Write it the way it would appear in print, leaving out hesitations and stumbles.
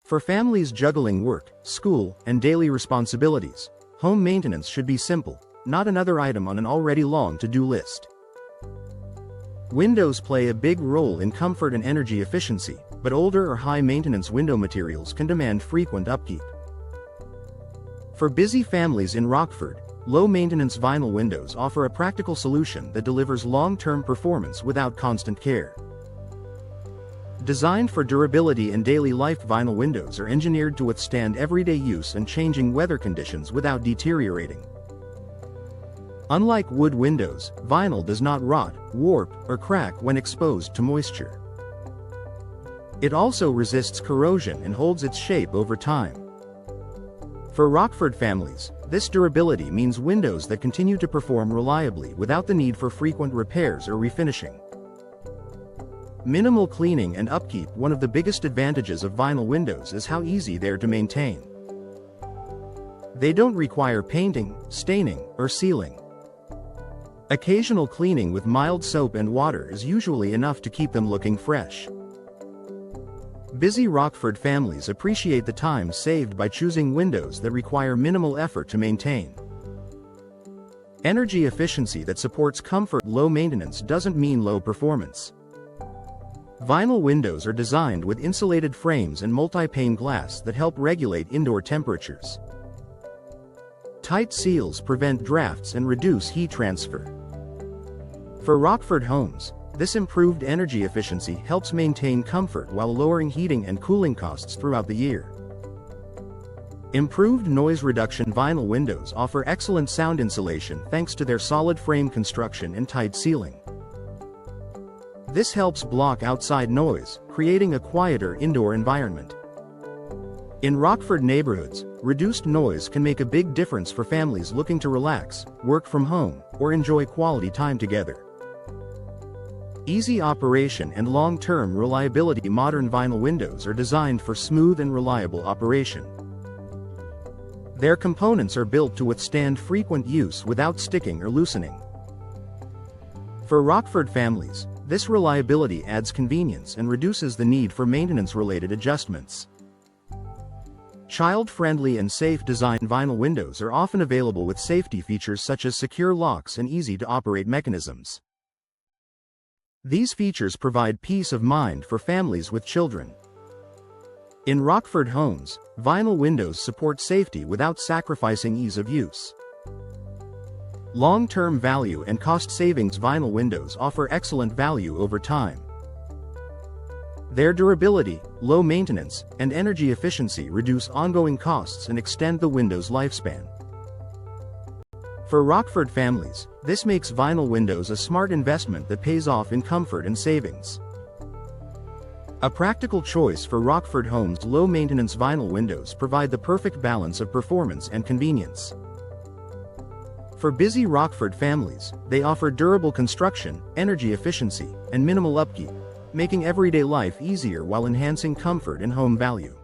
For families juggling work, school, and daily responsibilities, home maintenance should be simple, not another item on an already long to-do list. Windows play a big role in comfort and energy efficiency, but older or high-maintenance window materials can demand frequent upkeep. For busy families in Rockford, low-maintenance vinyl windows offer a practical solution that delivers long-term performance without constant care. Designed for durability and daily life, vinyl windows are engineered to withstand everyday use and changing weather conditions without deteriorating. Unlike wood windows, vinyl does not rot, warp, or crack when exposed to moisture. It also resists corrosion and holds its shape over time. For Rockford families, this durability means windows that continue to perform reliably without the need for frequent repairs or refinishing. Minimal cleaning and upkeep. One of the biggest advantages of vinyl windows is how easy they are to maintain. They don't require painting, staining, or sealing. Occasional cleaning with mild soap and water is usually enough to keep them looking fresh. Busy Rockford families appreciate the time saved by choosing windows that require minimal effort to maintain. Energy efficiency that supports comfort. Low maintenance doesn't mean low performance. Vinyl windows are designed with insulated frames and multi-pane glass that help regulate indoor temperatures. Tight seals prevent drafts and reduce heat transfer. For Rockford homes, this improved energy efficiency helps maintain comfort while lowering heating and cooling costs throughout the year. Improved noise reduction. Vinyl windows offer excellent sound insulation thanks to their solid frame construction and tight sealing. This helps block outside noise, creating a quieter indoor environment. In Rockford neighborhoods, reduced noise can make a big difference for families looking to relax, work from home, or enjoy quality time together. Easy operation and long-term reliability. Modern vinyl windows are designed for smooth and reliable operation. Their components are built to withstand frequent use without sticking or loosening. For Rockford families, this reliability adds convenience and reduces the need for maintenance-related adjustments. Child-friendly and safe design. Vinyl windows are often available with safety features such as secure locks and easy-to-operate mechanisms. These features provide peace of mind for families with children. In Rockford homes, vinyl windows support safety without sacrificing ease of use. Long-term value and cost savings. Vinyl windows offer excellent value over time. Their durability, low maintenance, and energy efficiency reduce ongoing costs and extend the window's lifespan. For Rockford families, this makes vinyl windows a smart investment that pays off in comfort and savings. A practical choice for Rockford homes. Low-maintenance vinyl windows provide the perfect balance of performance and convenience. For busy Rockford families, they offer durable construction, energy efficiency, and minimal upkeep, making everyday life easier while enhancing comfort and home value.